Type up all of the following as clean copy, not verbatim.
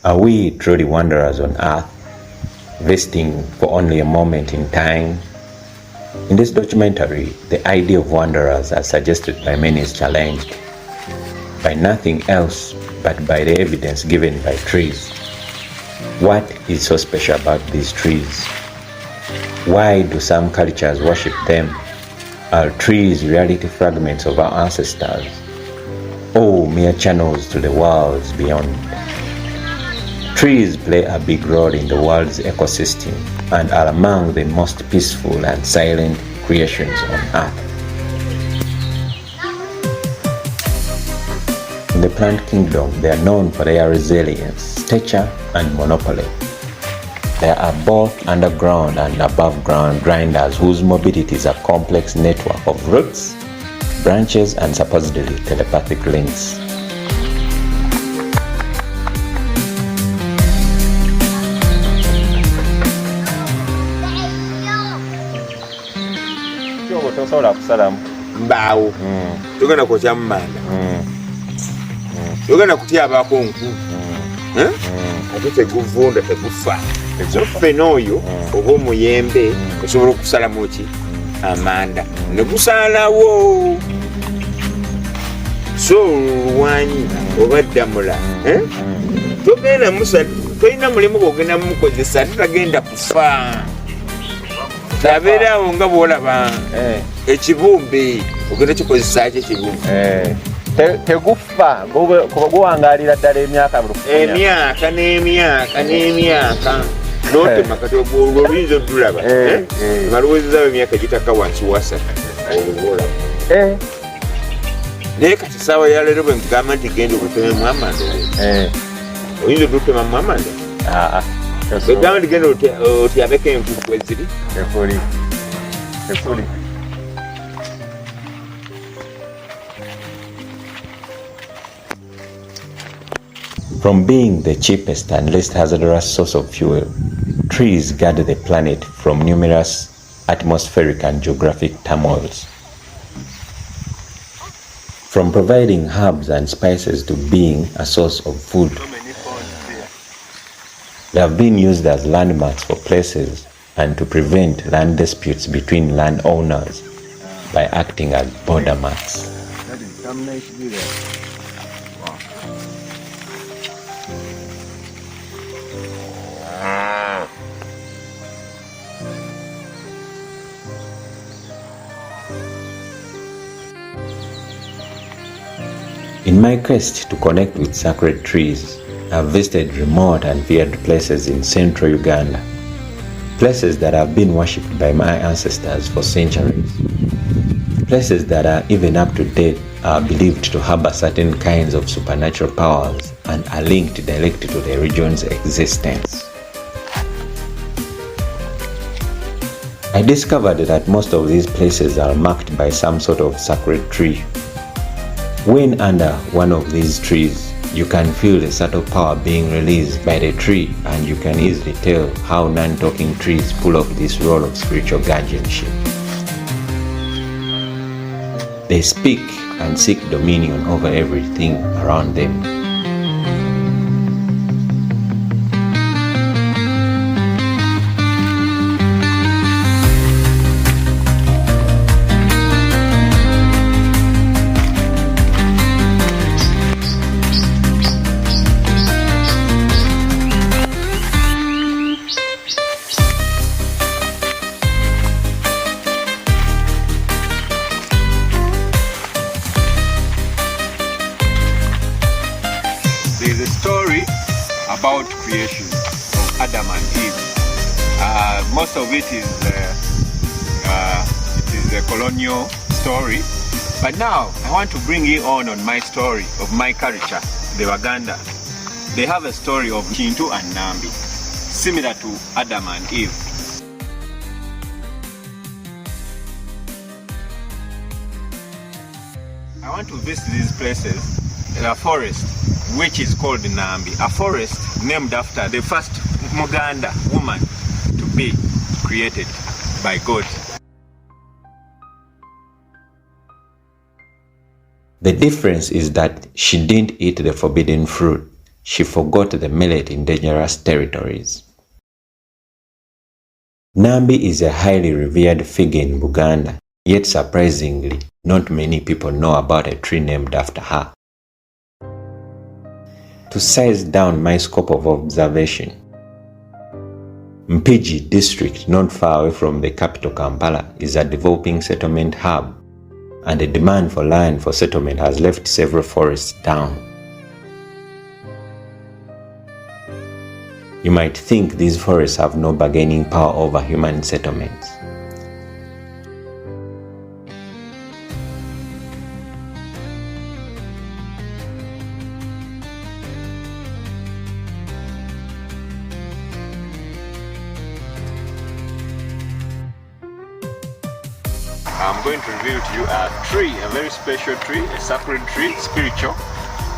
Are we truly wanderers on earth, visiting for only a moment in time? In this documentary, the idea of wanderers as suggested by many is challenged by nothing else but by the evidence given by trees. What is so special about these trees? Why do some cultures worship them? Are trees reality fragments of our ancestors, or mere channels to the worlds beyond? Trees play a big role in the world's ecosystem and are among the most peaceful and silent creations on earth. In the plant kingdom, they are known for their resilience, stature, and monopoly. There are both underground and above-ground grinders whose mobility is a complex network of roots, branches, and supposedly telepathic links. Mbaawo togenda kutya mumanda togenda kutyabako nku ate teguvunda tegufa ffena oyo oba omuyembe osobola okusalamu ki amanda ne gusaalawo so olwanyi oba ddamula togenda tolina mulimu gwogenda mumukozesa ate tagenda kufa tabeerawo nga bwolaba ekibumbe ogenda kikozesa ki ekibumbe tegufa kuba guwangalira ddala emyaka n'emyaka notema kati oluyinza otulaba balowoozezawo emyaka gitaka wansi wasatu olwoolaba naye kati saawa yaleero bwe nkugamba nti genda okutemamu amanda oyinza otutemamu amanda egamba nti genda otyabeko enkuku eziri efuli. From being the cheapest and least hazardous source of fuel, trees guard the planet from numerous atmospheric and geographic turmoils. From providing herbs and spices to being a source of food, they have been used as landmarks for places and to prevent land disputes between landowners by acting as border marks. In my quest to connect with sacred trees, I have visited remote and feared places in central Uganda, places that have been worshipped by my ancestors for centuries, places that are even up to date are believed to harbor certain kinds of supernatural powers and are linked directly to the region's existence. I discovered that most of these places are marked by some sort of sacred tree. When under one of these trees, you can feel the subtle power being released by the tree, and you can easily tell how non-talking trees pull off this role of spiritual guardianship. They speak and seek dominion over everything around them. There's a story about creation of Adam and Eve. Most of it is a colonial story, but now I want to bring you on my story of my culture, the Buganda. They have a story of Kintu and Nambi, similar to Adam and Eve. I want to visit these places. A forest which is called Nambi, a forest named after the first Muganda woman to be created by God. The difference is that she didn't eat the forbidden fruit. she forgot the millet in dangerous territories. Nambi is a highly revered figure in Buganda, yet surprisingly, not many people know about a tree named after her. To size down my scope of observation, Mpigi district, not far away from the capital Kampala, is a developing settlement hub, and the demand for land for settlement has left several forests down. You might think these forests have no bargaining power over human settlements. I'm going to reveal to you a tree, a very special tree, a sacred tree, spiritual,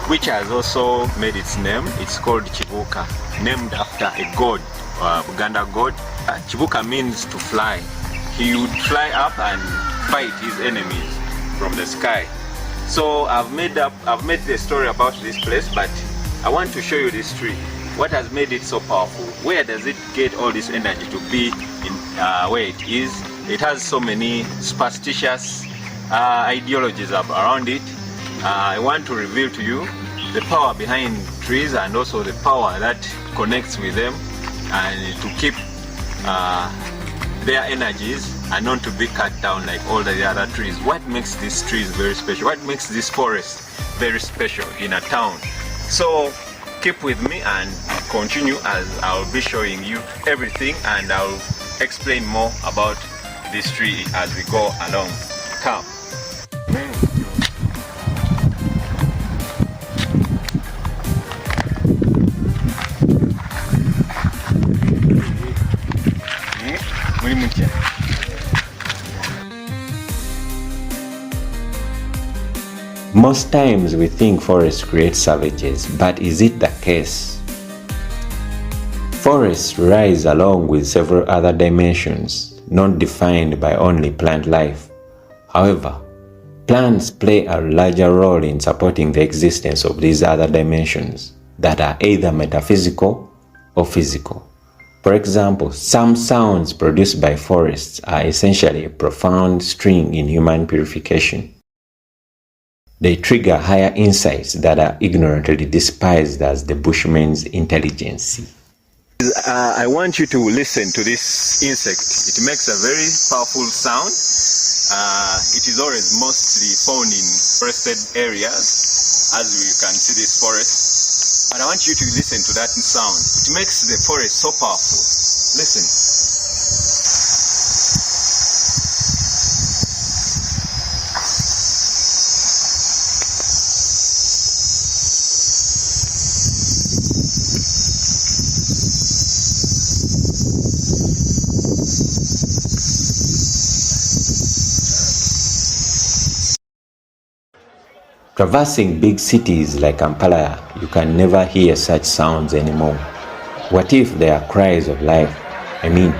which has also made its name. It's called Chibuka, named after a god, Buganda god. Chibuka means to fly. He would fly up and fight his enemies from the sky. So I've made the story about this place, but I want to show you this tree. What has made it so powerful? Where does it get all this energy to be in where it is? It has so many superstitious ideologies around it. I want to reveal to you the power behind trees and also the power that connects with them and to keep their energies and not to be cut down like all the other trees. What makes these trees very special? What makes this forest very special in a town? So keep with me and continue as I'll be showing you everything, and I'll explain more about this tree as we go along. Come. Most times we think forests create savages, but is it the case? Forests rise along with several other dimensions, not defined by only plant life. However, plants play a larger role in supporting the existence of these other dimensions that are either metaphysical or physical. For example, some sounds produced by forests are essentially a profound string in human purification. They trigger higher insights that are ignorantly despised as the bushman's intelligence. I want you to listen to this insect. It makes a very powerful sound. It is always mostly found in forested areas, as you can see this forest. But I want you to listen to that sound. It makes the forest so powerful. Listen. Traversing big cities like Kampala, you can never hear such sounds anymore. What if they are cries of life? I mean,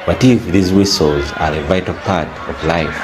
what if these whistles are a vital part of life?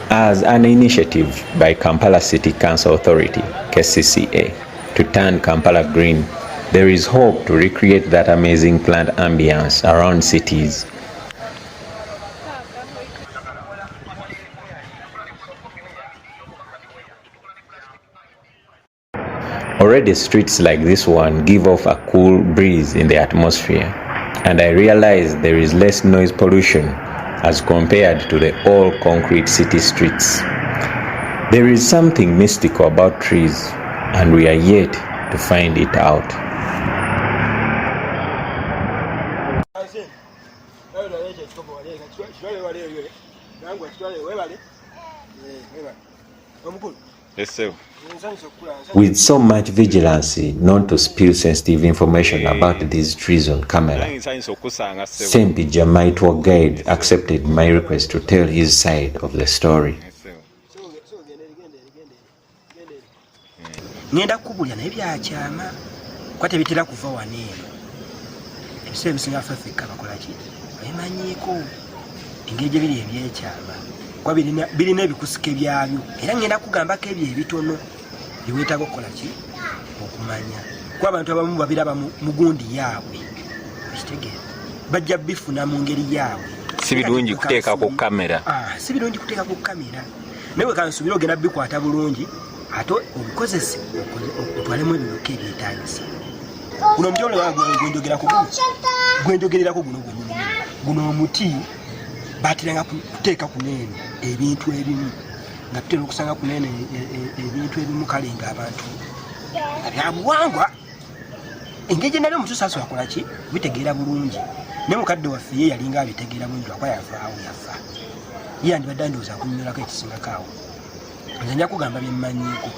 As an initiative by Kampala City Council Authority, KCCA, to turn Kampala green, there is hope to recreate that amazing plant ambience around cities. Already streets like this one give off a cool breeze in the atmosphere, and I realize there is less noise pollution as compared to the all-concrete city streets. There is something mystical about trees, and we are yet to find it out. Yes, sir. With so much vigilance not to spill sensitive information about these trees on camera, Sempija, my tour guide, accepted my request to tell his side of the story. Ngenda kubulya naye byakyama kwa tebitera kuva waneeno ebiseera ebisinga Afrika bakola ki bemanyiiko engeri gye biri ebyekyama kwa birina ebikusike byabyo era ngenda kugambako ebyo ebitono biweetaaga okukola ki okumanya kuba abantu abamu babiraba mu gundi yaabwe ekitegeera bajja bifuna mu ngeri yaabwe si birungi kuteeka ku kamera si birungi kuteeka ku kamera naye wekansubira ogenda bikwata bulungi ate obukozese otwalemu ebibuka ebyetaagisa guno omujolo wange gwenjogererako guno omuti bateranga kuteeka kuneeno ebintu ebimu nga tutera okusanga kuneeno ebintu ebimu kale nga abantu nga byabuwangwa engeri gye nali omutuusa asobola kola ki bitegeera bulungi naye mukadde waffe ye yalinga abitegeera bulungi lwakuba yavaawo yafa ye yandibadde andowooza akunyolako ekisingakaawo nze nja kugamba bye mmanyiiko.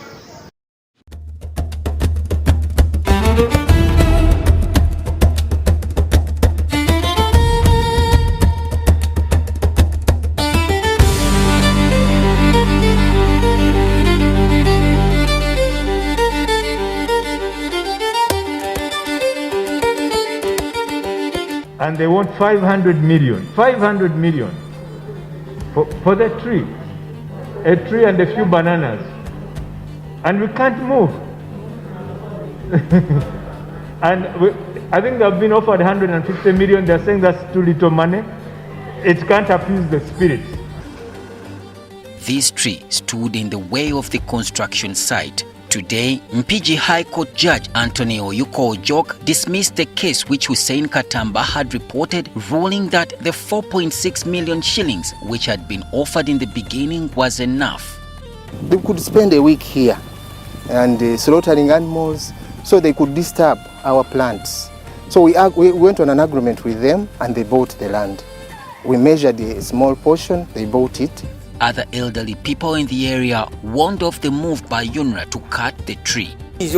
And they want 500 million for the tree. A tree and a few bananas. And we can't move. And I think they've been offered 150 million. They're saying that's too little money. It can't appease the spirits. This tree stood in the way of the construction site. Today, Mpigi High Court Judge Anthony Oyuko Ojok dismissed the case which Hussein Katamba had reported, ruling that the 4.6 million shillings which had been offered in the beginning was enough. They could spend a week here and slaughtering animals so they could disturb our plants. So we went on an agreement with them and they bought the land. We measured a small portion, they bought it. Other elderly people in the area warned of the move by UNRA to cut the tree. For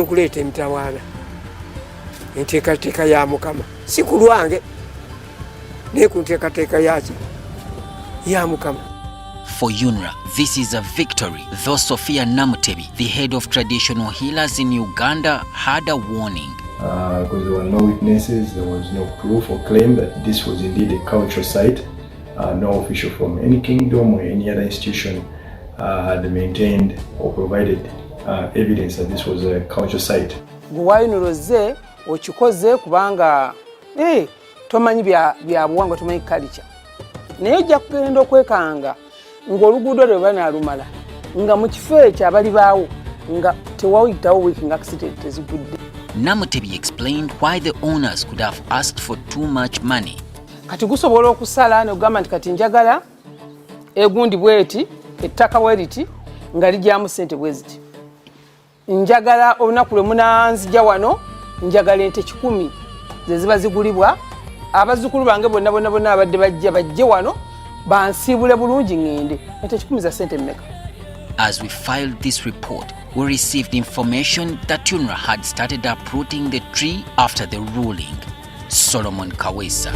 UNRA, this is a victory, though Sophia Namutebi, the head of traditional healers in Uganda, had a warning. Because there were no witnesses, there was no proof or claim that this was indeed a cultural site. No official from any kingdom or any other institution had maintained or provided evidence that this was a cultural site. Guwainuroze ochikoze kubanga tomanyi bya buwangwa tomanyi culture. Naye ojja kugenda okwekanga ng'oluguudo lwe banaalumala nga mu kifo ekyo abali baawo nga tewayitawo working accident ezigudde. Namutebi explained why the owners could have asked for too much money. Kati gusobola okusala n'ogamba nti kati njagala egundi bweti ettaka bweriti nga lijjamu ssente bweziti. Njagala olunaku lwe munanzija wano njagala ente 10 ze ziba zigulibwa abazzukulu bange bonna abadde bajje wano bansiibule bulungi ngende ente 10 za ssente mmeka. As we filed this report, we received information that UNRA had started uprooting the tree after the ruling. Solomon Kawesa.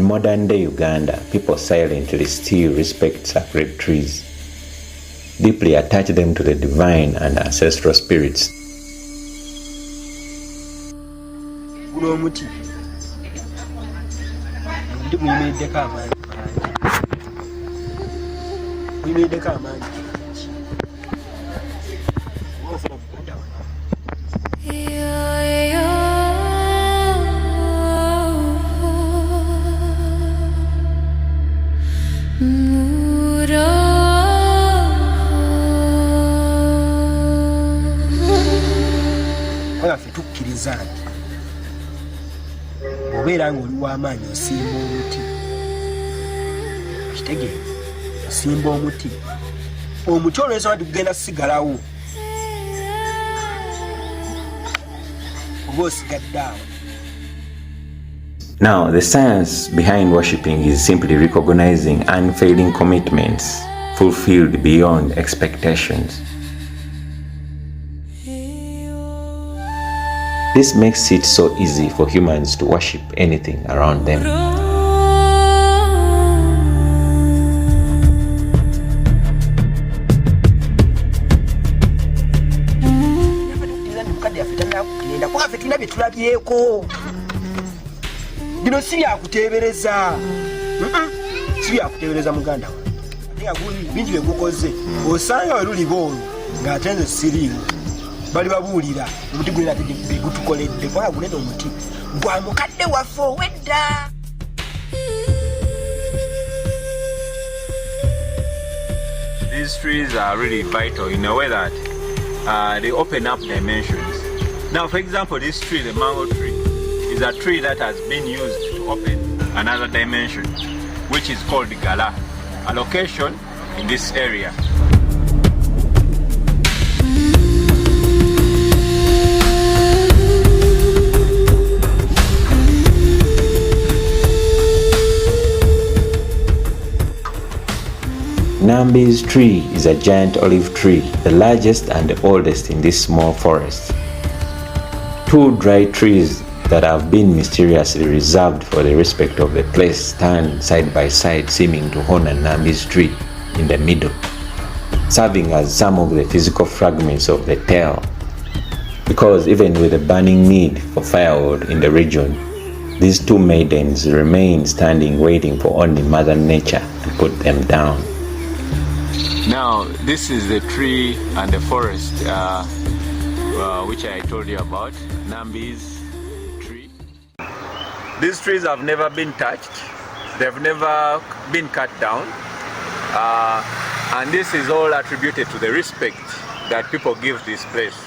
In modern day Uganda, people silently still respect sacred trees, deeply attach them to the divine and ancestral spirits. Guno omuti ndi muyimiddeko amaanyi tukkiriza nti obeera ng'oli w'amaanyi osimba omuti kitegeeza osimba omuti olw'ensonga nti kugenda kusigalawo oba osigadde awo. Now, the science behind worshipping is simply recognizing unfailing commitments fulfilled beyond expectations. This makes it so easy for humans to worship anything around them. Bino si byakuteebereza, si byakuteebereza muganda wange. Bingi bye gukoze osanga we luli boolo ng'ate nze siriiwo bali babuulira omuti gulina gutukoledde kubanga gunene omuti gwa mukadde waffe ow'edda. These trees are really vital in a way that they open up dimensions. Now, for example, this tree, the mango tree, is a tree that has been used to open another dimension, which is called the Gala, a location in this area. Nambi's tree is a giant olive tree, the largest and the oldest in this small forest. Two dry trees that have been mysteriously reserved for the respect of the place stand side by side, seeming to honor Nambi's tree in the middle, serving as some of the physical fragments of the tale. Because even with the burning need for firewood in the region, these two maidens remain standing, waiting for only Mother Nature to put them down. Now, this is the tree and the forest which I told you about, Nambi's tree. These trees have never been touched. They've never been cut down. And this is all attributed to the respect that people give this place.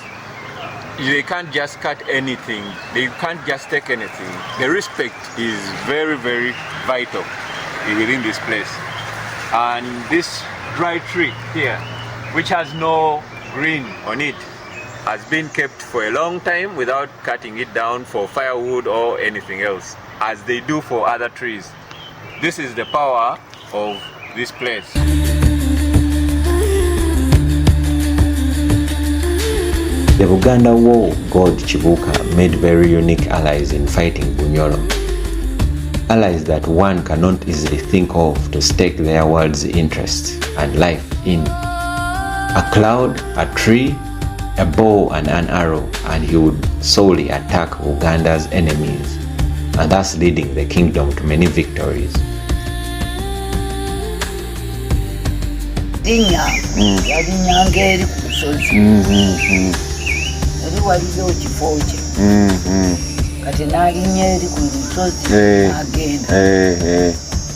They can't just cut anything. They can't just take anything. The respect is very, very vital within this place. And this dry tree here, which has no green on it, has been kept for a long time without cutting it down for firewood or anything else, as they do for other trees. This is the power of this place. The Buganda war god Chibuka made very unique allies in fighting Bunyoro. Allies that one cannot easily think of to stake their world's interest and life in. A cloud, a tree, a bow and an arrow, and he would solely attack Uganda's enemies, and thus leading the kingdom to many victories. Kati nalinnya eri ku lusozi agenda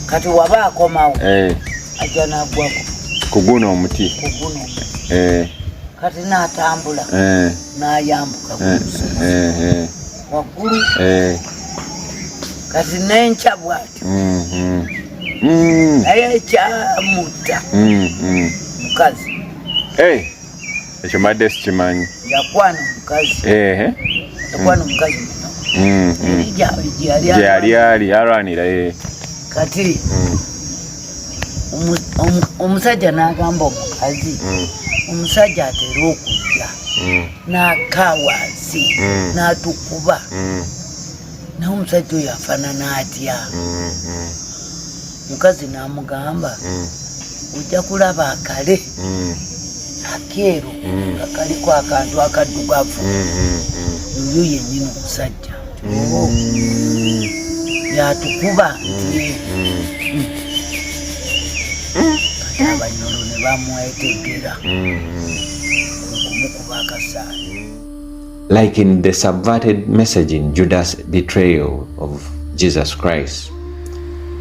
kati waba akomawo ajja n'aggwako ku guno omuti kati n'atambula n'ayambuka ku lusozi waggulu kati n'enkya bw'atyo naye ekyamutta mukazi ekyo mbadde sikimanyi yakwana omukazi yakwana omukazi gyeyali alwanira kati omusajja n'agamba omukazi omusajja atera okujja n'aka wansi n'atukuba naye omusajja oyo afaanana atya. Mukazi n'amugamba ojja kulaba akale akeeru nga kaliko akantu akaddugavu, oyo yennyini omusajja yatukuba nti kati abanyolo ne bamwetegera kumukuba akasaale. Like in the subverted message in Judas' betrayal of Jesus Christ,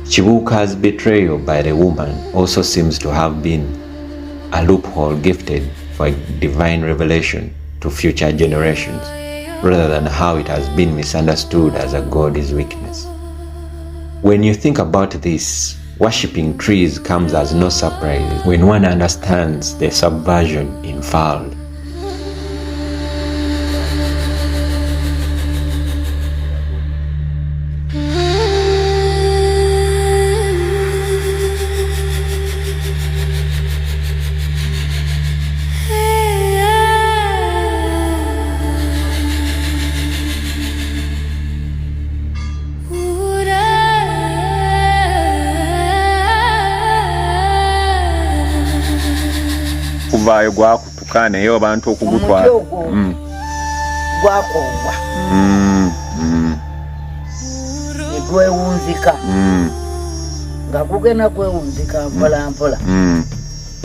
Kibuuka's betrayal by the woman also seems to have been a loophole gifted for divine revelation to future generations, rather than how it has been misunderstood as a god's weakness. When you think about this, worshipping trees comes as no surprise when one understands the subversion involved. Kuvaayo gwakutuka naye abantu okugutwala gwakongwa negwewunzika nga gugenda kwewunzika mpola mpola,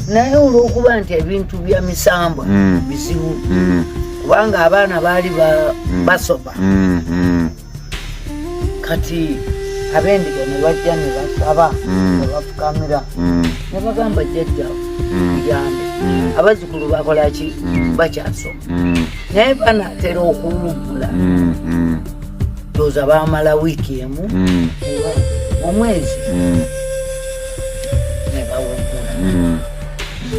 naye olw'okuba nti ebintu bya misambwa bizibu kubanga abaana baali basoma, kati abendiga ne bajja ne basaba ne bafukamira ne bagamba jjajja yambe abazzukulu bakolaki bakyasoma, naye banaatera okuwummula ndowooza baamala wiiki emu omwezi ne bawummula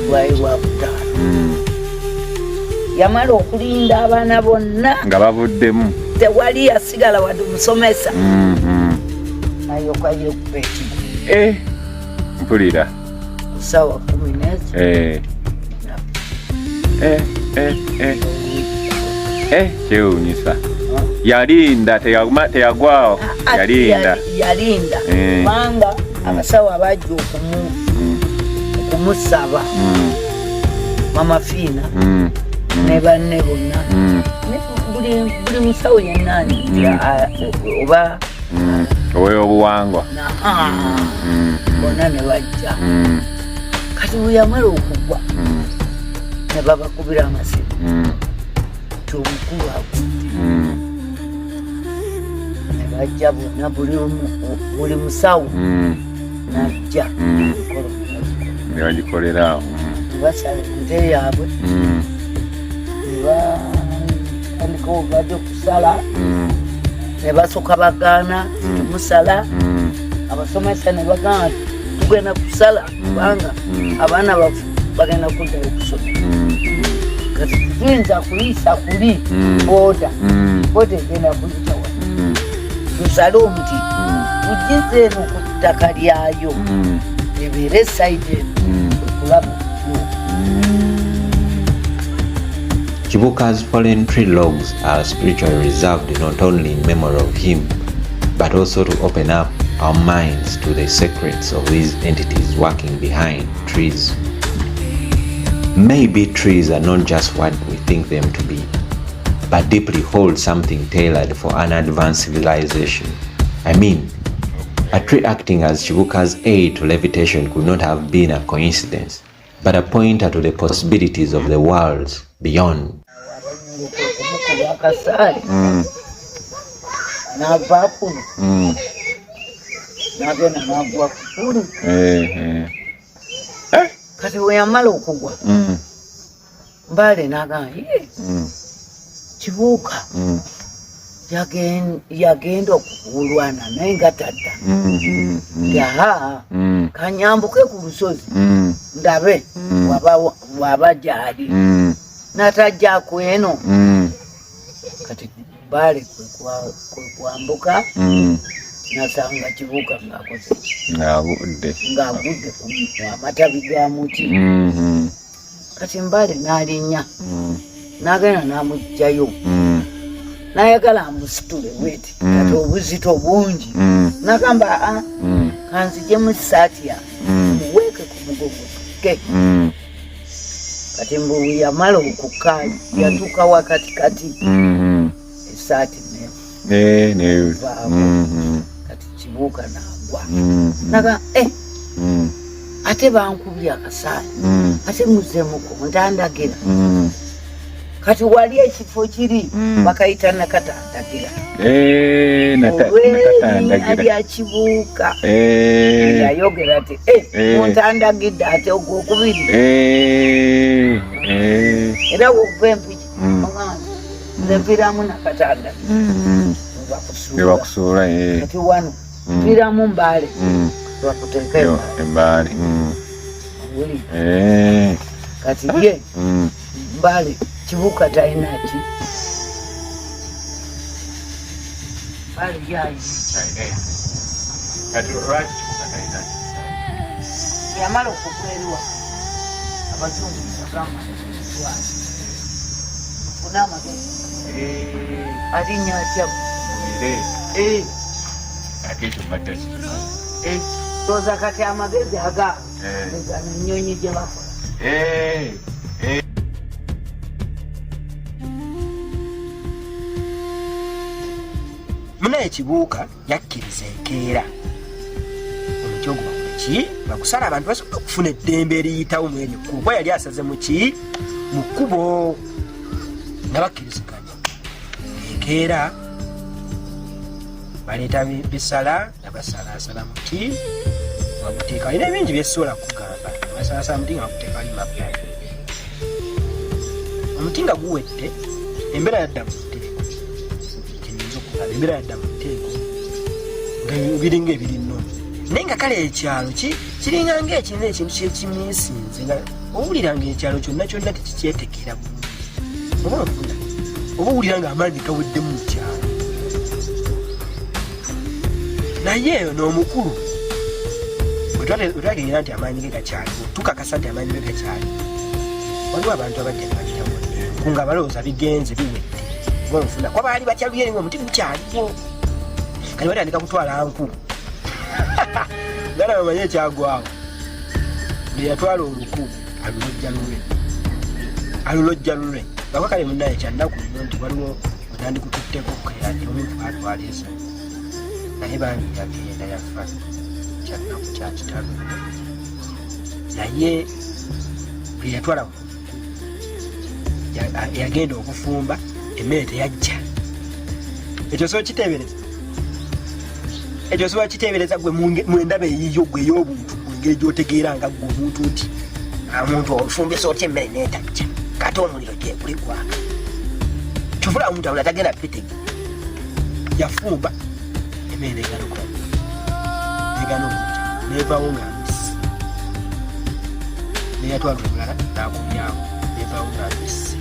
lwayi lwa kutaano. Yamala okulinda abaana bonna nga bavuddemu, tewali yasigala wadde omusomesa nayoka yekupa ekigo mpulira ssaawa 10 kyewuunyisa. Yalinda teyagwawo, yalinda kubanga abasawo abajja okumusaba mama Fiina ne banne bonna, buli musawo yennaani oba oweobuwangwa bonna ne bajja. Kati bwe yamala okugwa ne babakubira amasimu ti omukulu agudde, ne bajja bonna buli musawo najja ne bagikolera awo, ne basala ente yaabwe ne batandika obadde okusala ne basooka bagaana tumusala. Abasomesa ne bagamba tugenda kusala kubanga abaana bafu bagenda kuddayo okusoma. Kati tuyinza kuliisa kuli booda egenda kuyitawa tusale omuti tugize eno ku ttaka lyayo ebeere esayidi eno okulaba. Kibuuka's fallen tree logs are spiritually reserved not only in memory of him, but also to open up our minds to the secrets of these entities working behind trees. Maybe trees are not just what we think them to be, but deeply hold something tailored for an advanced civilization. I mean, a tree acting as Kibuuka's aid to levitation could not have been a coincidence, but a pointer to the possibilities of the worlds beyond. Kati we yamala okugwa Mbale n'agamba Kibuuka yagenda okulwana naye nga tadda kanyambuke ku lusozi ndabe waba gyali n'atajjaako eno. Kati Mbale kwe kwambuka nasanga Kibuuka ng'agudde ku amatabi ga muti. Kati Mbale n'alinnya n'agenda n'amugjayo nayagala amusitule bweti kati obuzito bungi nagamba kanzije mu saati ya muweeke ku mugongo ke kati mbu yamala okukkaanya yatuuka wakatikati esaati kati kibuuka nagwa naga ate bankubye akasaali ate muzeemuko ntandagira kati wali ekifo kiri bakayita nakatandagira olw'erinnya kibuuka yayogera ati muntandagidde ate ogwokubiri era wokuva empiki nze mpiramu nakatandagira ebakusuula kati wano mpiramu mbaale bakuteeka embaale kati ye mbaale kibuuka talina ki mbaale yayi yamala okukwerwa abazungu bagamba funa amagezi alinnya atya toza kati amagezi aga egano ennyonyi gye bakola munaye kibuuka yakkiriza enkeera omuti ogwo ki bakusala abantu basobola okufuna eddembe eriyitawo mu eryo kkubo yali asaze muki mu kkubo nga bakkiriziganya enkeera baleeta bisala nga basalaasala muti bamuteeka alina ebingi byesobola kugamba basalaasala muti nga bamuteeka ali mabbali omuti nga guwedde embeera yadda mu nteeko kinyinza okugamba embeera yadda mu nteeko nga biringa ebiri nnono naye nga kale ekyalo kiringa ngaekirina ekintu kyekimiisinze nga owulira nga ekyalo kyonna kyonna tekikyetegeera bulungi oba ofuna oba owulira nga amaanyi gaweddemu mu kyalo naye eyo n'omukulu wetwategeera nti amaanyi ge gakyaliwo tukakasa nti amaanyi ge gakyali waliwo abantu abajja nebakitawo enku nga balowooza bigenze biwedde oba ofuna kuba baali bakyaluyeri nga omuti gukyaliwo kati batandika kutwala nku gana bamanye ekyagwawo neyatwala oluku alulojja lulwe ngakwa kale munaye kyannaku nyo nti waliwo otandikututteko kayanje omuntu atwaleesa naye bambi yagenda yafa kyannaku kyakitalo naye bwe yatwala yagenda okufumba emmere teyajja ekyo so kiteebereza ekyo soba kiteebereza gwe mwendaba eyiyo gwe ey'obuntu engeri gyotegeera nga gwe omuntu nti omuntu ofumbye sootya emmere neetajja kate omuliro gyekuli gwaka kyofula omuntu awula tagenda pitegi yafumba emmere negana omuja nevawo nga mbisi neyatwala omulala nakumyawo nevawo nga mbisi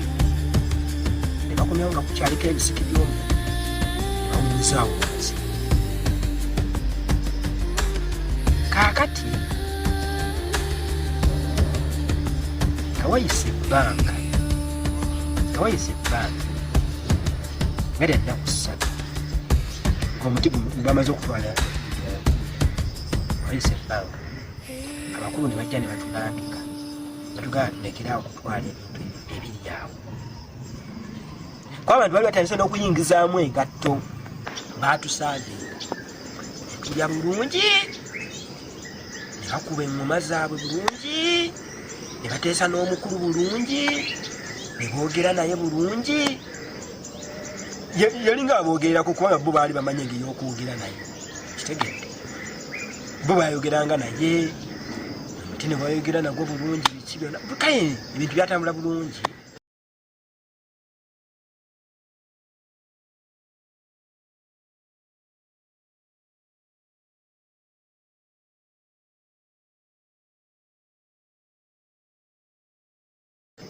nebakumyawo nga kukyaliko ebisiki by'omu bawumuzaawo wansi kakati kawayise ebbanga nga lyaddaku ssatu ng'omuti bamaze okutwala wayise ebbanga abakulu ne bajja ne batulambika batugamba tulekerawo okutwala ebintu ebiri awo kuba abantu bali batandise n'okuyingizaamu engatto baatusaage tulya bulungi ne bakuba eŋŋoma zaabwe bulungi ne bateesa n'omukulu bulungi ne boogera naye bulungi yalinga aboogererako kubanga bo baali bamanye engeri y'okwogera naye kitegedde bo bayogeranga naye omuti ne bayogera nagwo bulungi biki byonna kale ebintu byatambula bulungi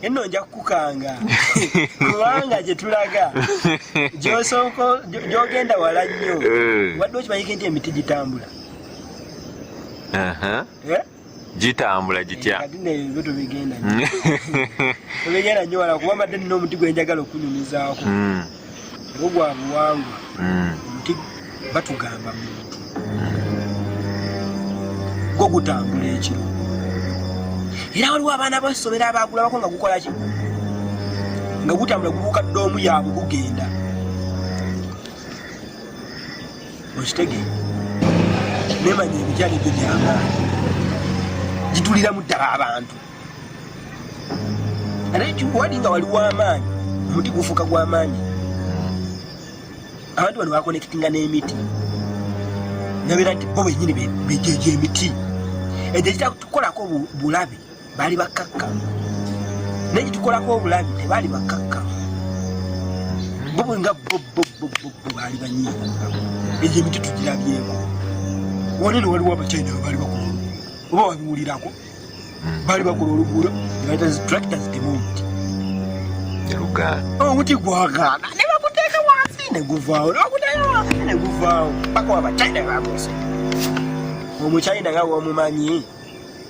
eno nja kukukanga kubanga gye tulaga gy'ogenda wala nnyo wadde okimanyike nti emiti gitambula gitambula gitya kati nebyo tubigenda nnyo wala kuba mbadde nina omuti gwe njagala okunyumizaako ogwa buwangwa omuti batugamba muntu gwo gutambula ekiro era waliwo abaana basomera abagulabako nga gukola ki nga gutambula gubuuka ddoomu yaabwe gugenda okitege nemanya ebijani byo byamaanyi gituliramu ddala abantu ate wali nga waliwo amaanyi omuti gufuuka gw'amaanyi abantu bano bakonekitinga n'emiti nabeera nti bo benyini bejeje emiti ekyo kitatukolako bulabe baali bakkakkamu naye gitukolako obulabe tebaali bakkakkamu bo bwenga bo baali banyiiga egyo emiti tugirabyeko wanene waliwo abachina baali bakola oba wabiwulirako baali bakola oluguudo tractors demuti omuti gwagaana ne baguteeka wansi ne guvaawo nebaguteeka wansi ne guvaawo paka abachina babose omuchina nga womumanyi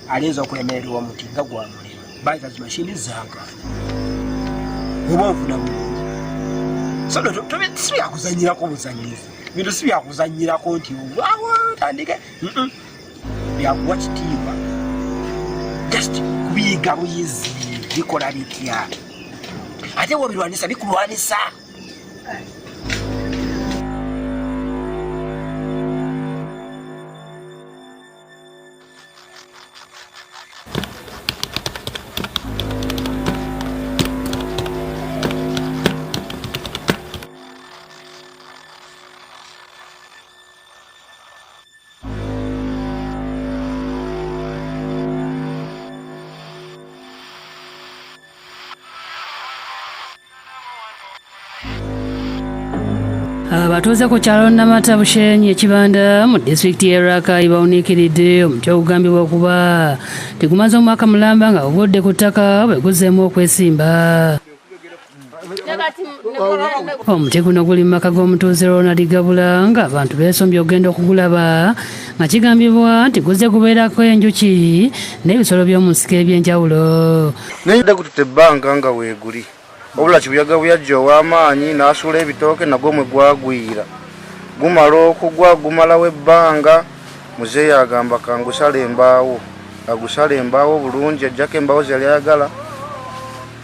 alinza okulemererwa omuti nga gwamulema baita zimashini zagaana oba onfuna bulungi so sibyakuzanyirako buzanyizi bintu sibyakuzanyirako nti waawo tandike byakuwa kitiibwa just kubiyiga buyizi bikola bitya ate wobirwanisa bikulwanisa abatuuze ku kyalo Namata Bushenyi ekibanda mu disitulikiti y'e Rakai bawuniikiridde omuti ogugambibwa okuba tegumaze omwaka mulamba nga ogudde ku ttaka bwe guzzeemu okwesimba. Omuti guno guli mu maka g'omutuuze Ronald Gabula ng'abantu beesombye okugenda okugulaba nga kigambibwa nti guzze gubeerako enjuki n'ebisolo by'omu nsiko eby'enjawulo. Naye gututte ebbanga nga weeguli obula kibuyaga buyajja ow'amaanyi n'asuula ebitooke nagwo mwe gwagwira gumala okugwa gumalawo ebbanga muzeeyi agamba kangusala embaawo agusala embaawo bulungi ajjako embaawo zeyali ayagala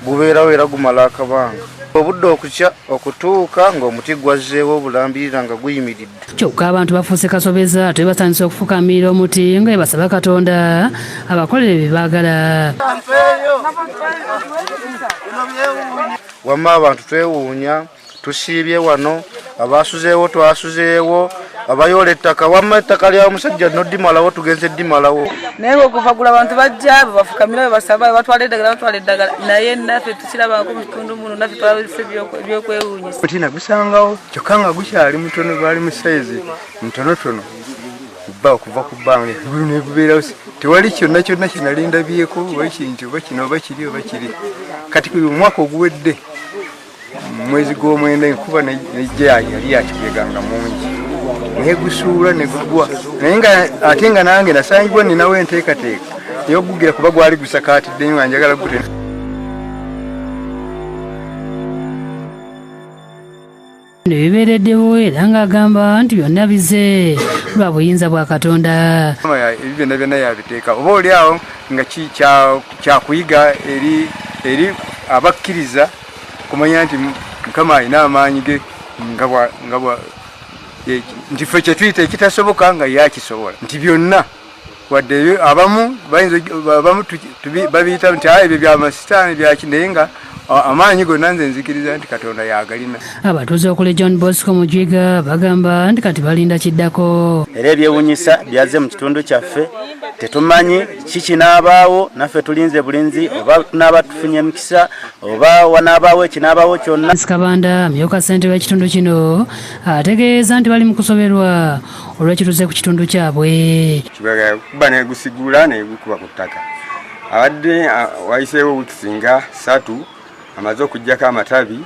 gubeerawo era gumala akabanga obudde okukya okutuuka ng'omuti gwazzeewo obulambirira nga guyimiridde. Kyokka abantu bafuuse kasobeza ate batandise okufukamirira omuti nga basaba Katonda abakolere bye baagala. Wamma abantu twewuunya tusiibye wano abasuzeewo twasuzeewo abayoola ettaka wamma ettaka lya musajja noddimalawo tugenze ddimalawo naye okuvagula abantu bajja bafukamira basaba batwala eddagala naye naffe tukirabako mu kitundu muno naffe twabise ebyokwewuunyisa muti nagusangawo kyokka nga gukyali mutono gwali mu saizi mutonotono bba okuva ku bbanga negubeerawo tewali kyonna kyonna kinalindabyeko oba ekintu oba kino oba kiri oba kiri kati omwaka oguwedde mwezi gw'omwenda enkuba nejja yali yakibeganga mungi negusuula negugwa naye nga ate nga nange nasangibwa ninawo enteekateeka eyogugira kuba gwali gusakaatidde nga njagala gute nebibeereddewo era ng'agamba nti byonna bize lwa buyinza bwa Katonda. Ebyo byonna byonna yabiteeka oba oli awo nga kyakuyiga eri abakkiriza kumanya nti Mukama alina amaanyi ge nti ffe kye tuyita ekitasoboka nga yakisobola nti byonna wadde abamu babiyita nti ebyo byamasitaani byaki naye nga amaanyi gonna nze nzikiriza nti Katonda yagalina. Abatuuze okuli John Bosco Mujiga bagamba nti kati balinda kiddako. Era ebyewuunyisa byaze mu kitundu kyaffe tetumanyi kikinaabaawo naffe tulinze bulinzi oba tunaaba tufunye emikisa oba wanaabaawo ekinaabaawo kyonna. Kabanda amyuka ssentebe w'ekitundu kino ategeeza nti bali mu kusoberwa olw'ekituuze ku kitundu kyabwe. Kibaga kuba negusigula negukuba ku ttaka abadde wayiseewo wiiki singa 3 amaze okuggyako amatabi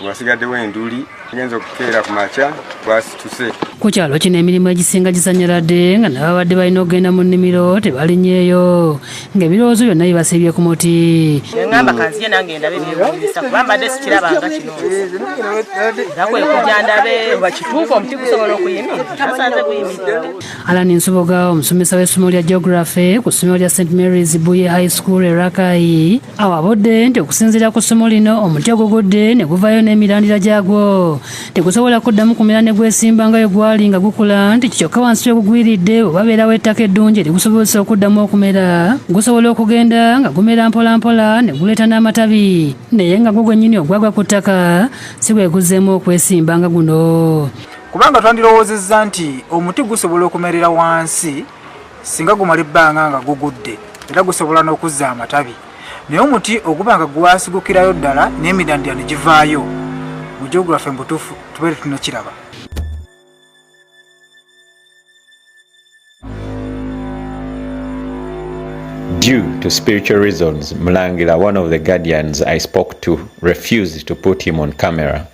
wasigaddewo enduli Ngenzo kukeera ku makya bwasituse. Ku kyalo kino emirimu egisinga gisanyaladde nga n'ababadde balina okugenda mu nnimiro tebalinyeeyo ng'ebirowoozo byonna bibasiibye ku muti. Ngamba kanziye nange ndabe byewuunyisa kuba mbadde sikirabanga kino. Nakwe kujja ndabe nga kituufu omuti gusobola okuyimira. Tasanze guyimira. Alan Nsuboga, omusomesa w'essomo lya geography ku ssomero lya St. Mary's Buye High School e Rakai, awabudde nti okusinziira ku ssomo lino omuti ogugudde ne guvaayo n'emirandira gyagwo tegusobola kuddamu kumera ne gwesimba nga gwali nga gukula, nti kyokka wansi w'ogugwiridde oba beerawo ettaka eddungi erigusobozesa okuddamu okumera gusobola okugenda nga gumera mpolampola ne guleeta n'amatabi, naye nga gwo gwennyini ogwagwa ku ttaka si gwe guzzeemu okwesimba nga guno. Kubanga twandirowoozezza nti omuti gusobola okumerera wansi singa gumala ebbanga nga gugudde era gusobola n'okuzza amatabi, naye omuti oguba nga gwasigukirayo ddala n'emirandira ne givaayo mu geography mbutuufu tubeere tunakiraba. Due to spiritual reasons, Mulangira, one of the guardians I spoke to, refused to put him on camera.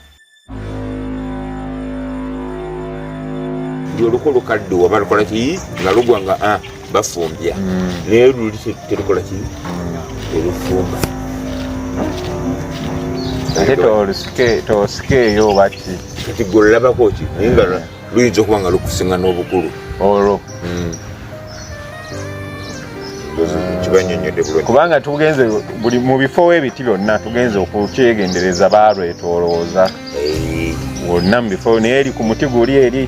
Oluko lukadde oba lukola ki nga lugwa nga bafumbya naye luli terukola ki terufumba ate tosikeeyo baki kati gwe olabako ki naye nga luyinza okuba nga lukusinga n'obukulu olwo kibanyonyodde bulungi kubanga tugenze buli mu bifo ebiti byonna tugenze okukyegendereza balwetolooza wonna mu bifo naye eri ku muti guli eri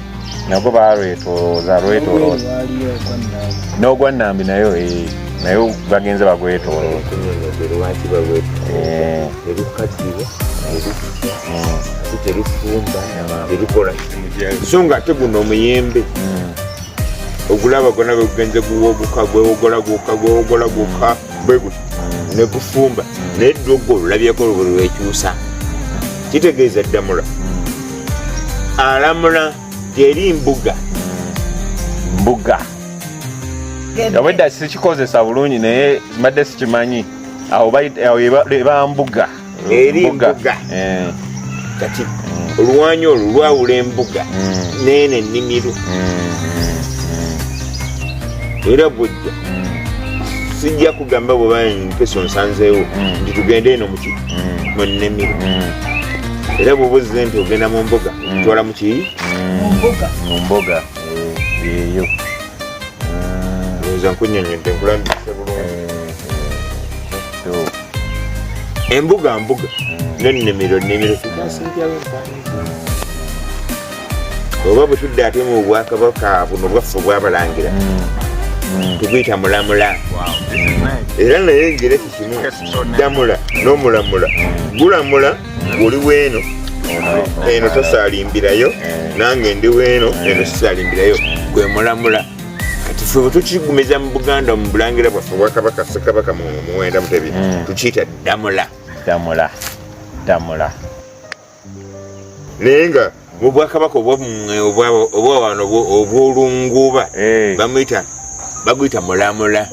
nagwo balwetolooza n'ogwa nnambi nayo naye bagenze bagwetolooza terufumba terukola so nga ate guno omuyembe ogulaba gona bwegugenze guwoguka gwewogola bweguti ne gufumba naye ddoggo olulabyeko lubuli lwekyusa kitegeeza ddamula alamula teri mbuga obwedda sikikozesa bulungi naye mbadde sikimanyi awo eba mbuga eri mbuga kati oluwanyi olwo lwawula embuga neene ennimiro era bwojja sijja kugamba bweba mpesa onsanzeewo nti tugende eno mu nnimiro era bwobuzze nti ogenda mu mbuga twala muki mu mbuga eyo oza nkunyonyodde nkulambise bulungi embuga n'ennimiro tugasintyawo oba bwe tudde ate mu bwakabaka buno bwaffe bwabalangira tuguyita mulamula era naye ngire kikimu damula n'omulamula gulamula oli weeno eno tosalimbirayo nange ndi weeno eno sisalimbirayo gwe mulamula kati ffe bwe tukigumiza mu Buganda mu bulangira bwaffe bwakabaka Ssekabaka mu muwenda Mutebi tukiyita damula naye nga mu bwakabaka obwa wano obwolunguuba baguyita mulamula.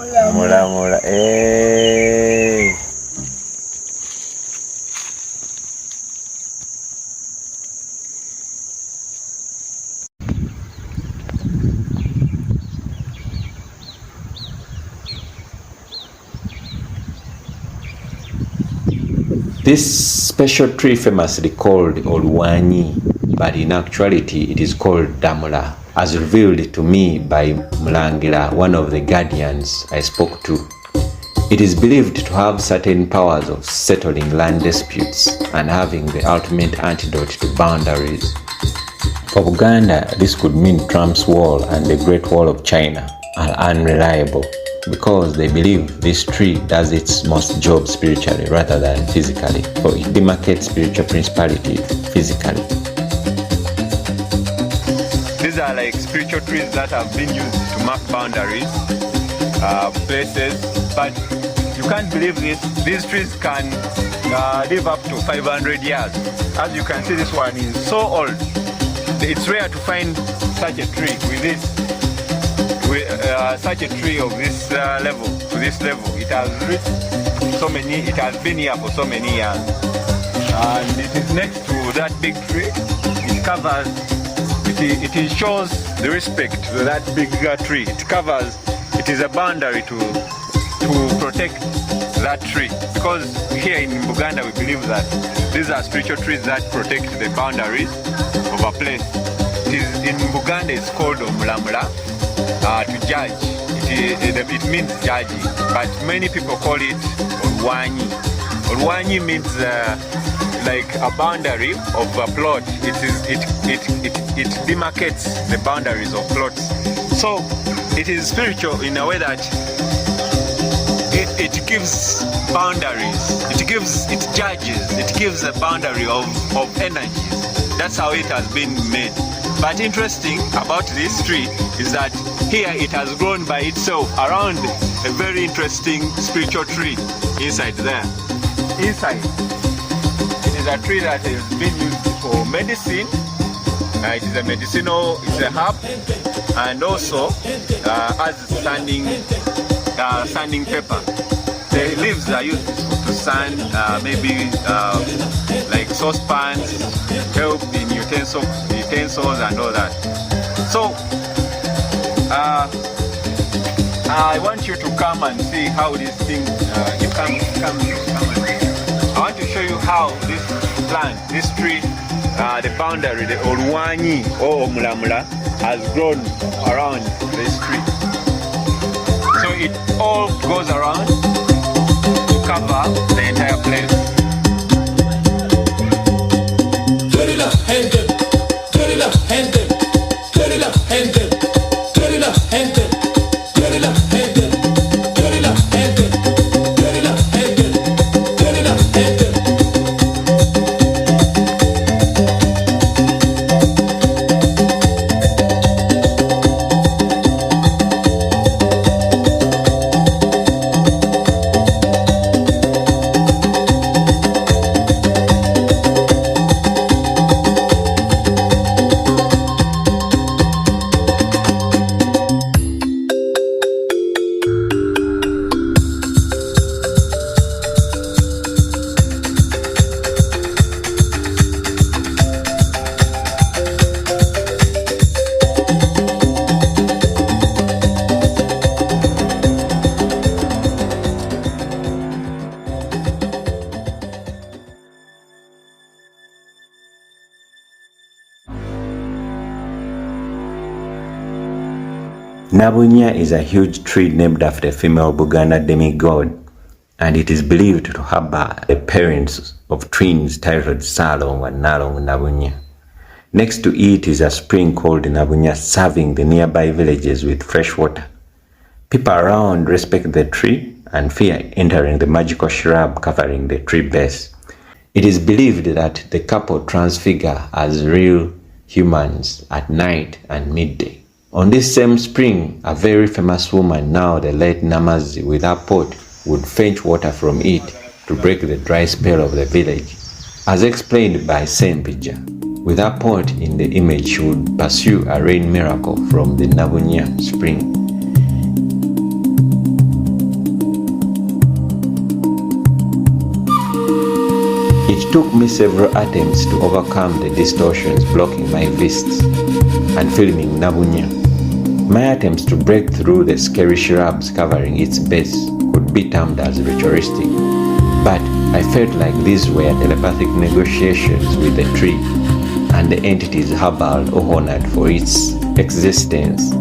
This special tree famously called Oluwanyi, but in actuality it is called Damula, as revealed to me by Mulangira, one of the guardians I spoke to. It is believed to have certain powers of settling land disputes and having the ultimate antidote to boundaries. For Buganda, this could mean Trump's wall and the Great Wall of China are unreliable, because they believe this tree does its most job spiritually rather than physically, or it demarcates spiritual principality physically. These are like spiritual trees that have been used to mark boundaries, places, but you can't believe this. These trees can live up to 500 years. As you can see, this one is so old. It's rare to find such a tree with this. Such a tree of this level, to this level. It has reached so many, it has been here for so many years. and it is next to that big tree. It covers, it shows the respect to that bigger tree. It covers, it is a boundary to protect that tree. Because here in Buganda we believe that these are spiritual trees that protect the boundaries of a place. In Buganda it's called omulamula, to judge. It means judging, but many people call it olwanyi. Olwanyi means like a boundary of a plot. It demarcates the boundaries of plots. So it is spiritual in a way that it gives boundaries. It judges. It gives a boundary of energies. That's how it has been made. But interesting about this tree is that here it has grown by itself around a very interesting spiritual tree inside there. Inside, it is a tree that has been used for medicine. It is a medicinal, it's a herb, and also as sanding paper. The leaves are used to sand maybe like saucepans, help in utensils and all that. So I want you to come and see how this thing, you come I want to show you how this plant, this tree, the boundary, the olwanyi or omulamula has grown around this tree. So it all goes around to cover the entire place. Nabunya is a huge tree named after a female Buganda demigod, and it is believed to harbor the parents of twins titled Salong and Nalong Nabunya. Next to it is a spring called Nabunya, serving the nearby villages with fresh water. People around respect the tree and fear entering the magical shrub covering the tree base. It is believed that the couple transfigure as real humans at night and midday. On this same spring, a very famous woman, now the late Namazi, with her pot, would fetch water from it to break the dry spell of the village. As explained by Sempija, with her pot in the image, she would pursue a rain miracle from the Nabunya spring. It took me several attempts to overcome the distortions blocking my fists and filming Nabunya. My attempts to break through the scary shrubs covering its base could be termed as ritualistic, but I felt like these were telepathic negotiations with the tree and the entities herbal or honored for its existence.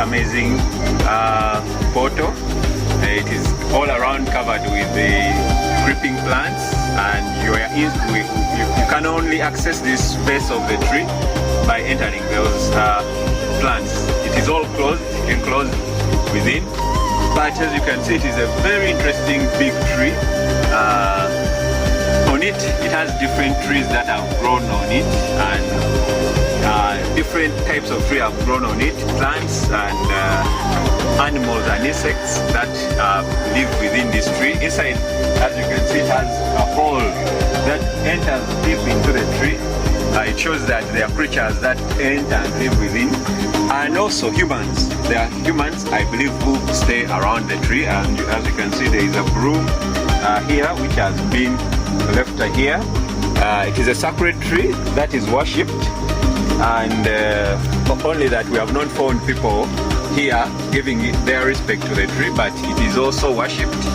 amazing portal. It is all around covered with the creeping plants, and you can only access this base of the tree by entering those plants. It is all closed, enclosed within, but as you can see, it is a very interesting big tree. On it has different trees that have grown on it, and different types of trees have grown on it, plants and animals and insects that live within this tree. Inside, as you can see, it has a hole that enters deep into the tree. It shows that there are creatures that enter and live within, and also humans. There are humans, I believe, who stay around the tree, and as you can see, there is a broom here which has been left here. It is a sacred tree that is worshipped, and only that we have not found people here giving it their respect to the tree, but it is also worshipped.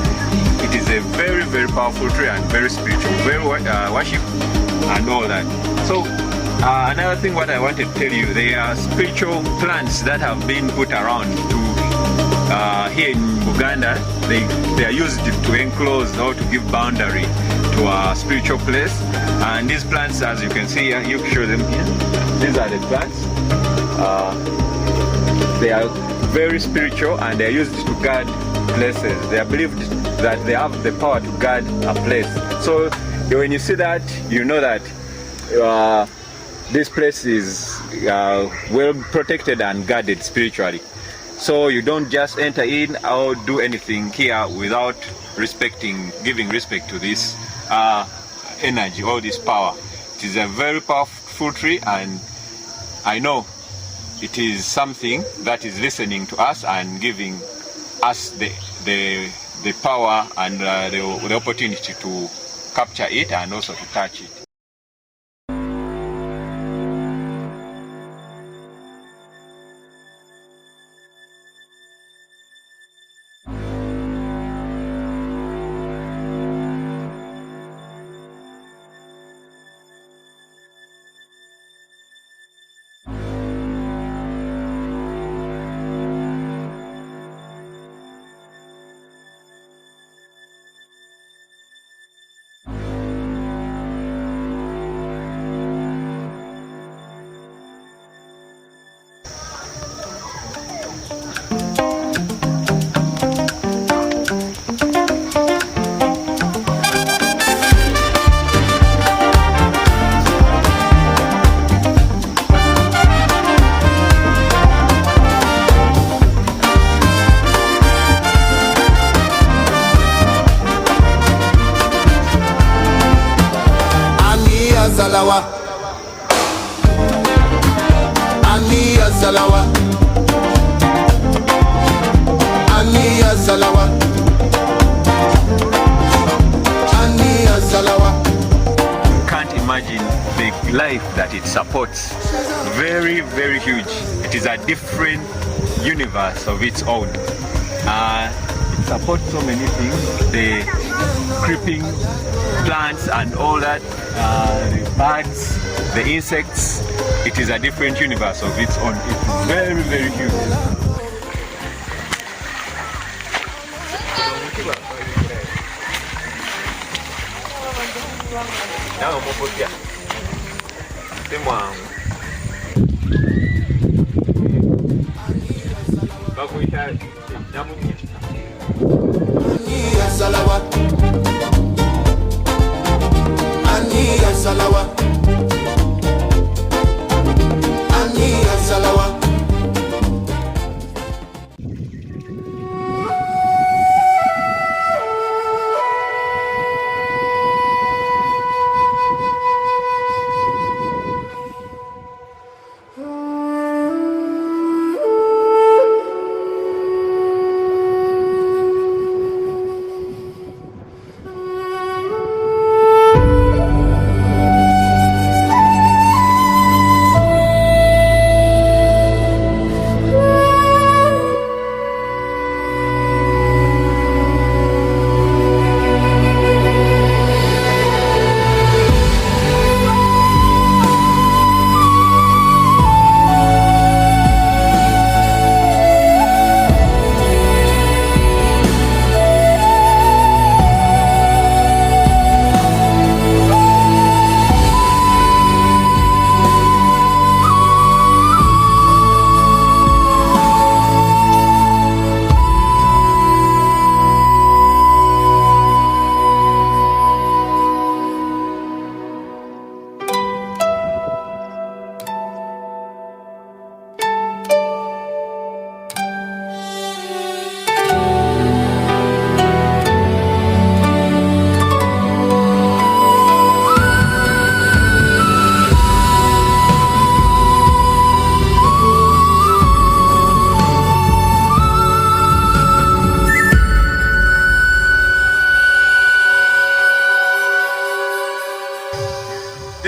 It is a very, very powerful tree and very spiritual, very worshipped and all that. So another thing what I wanted to tell you, there are spiritual plants that have been put around to here in Buganda. They are used to enclose or to give boundary to a spiritual place, and these plants, as you can see here, you can show them here. These are the plants. They are very spiritual, and they are used to guard places. They are believed that they have the power to guard a place. So when you see that, you know that this place is well protected and guarded spiritually. So you don't just enter in or do anything here without giving respect to this energy or this power. It is a very powerful tree, and I know it is something that is listening to us and giving us the power and the opportunity to capture it and also to touch it. Salawa, Aniya Salawa, Aniya Salawa, Aniya Salawa. You can't imagine the life that it supports. Very, very huge. It is a different universe of its own. It supports so many things. The creeping plants and all that, the birds, the insects. It is a different universe of its own. It is very, very huge.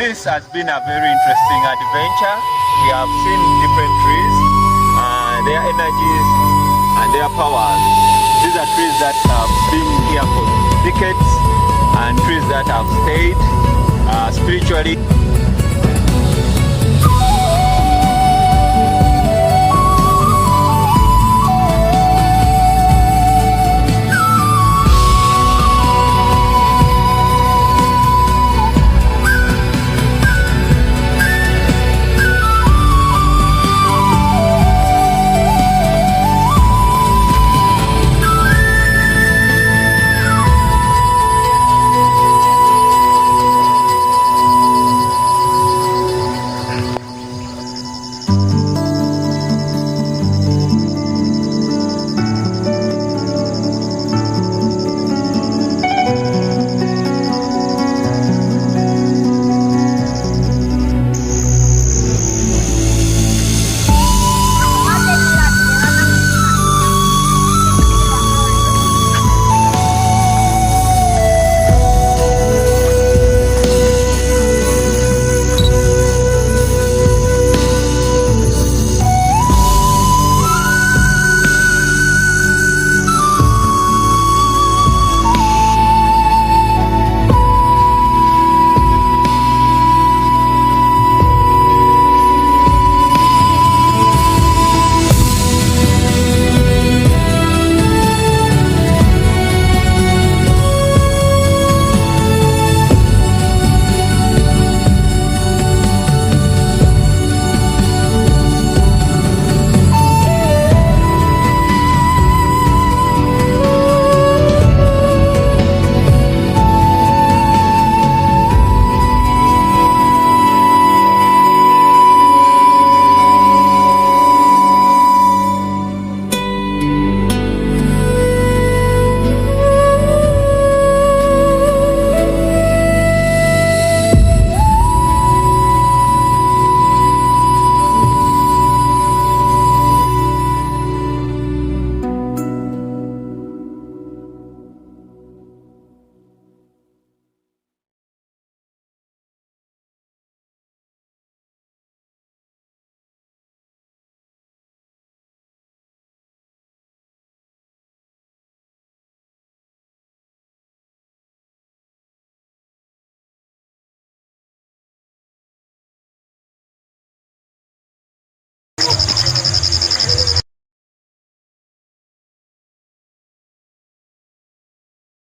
this has been a very interesting adventure. We have seen different trees, their energies and their powers. These are trees that have been here for decades and trees that have stayed spiritually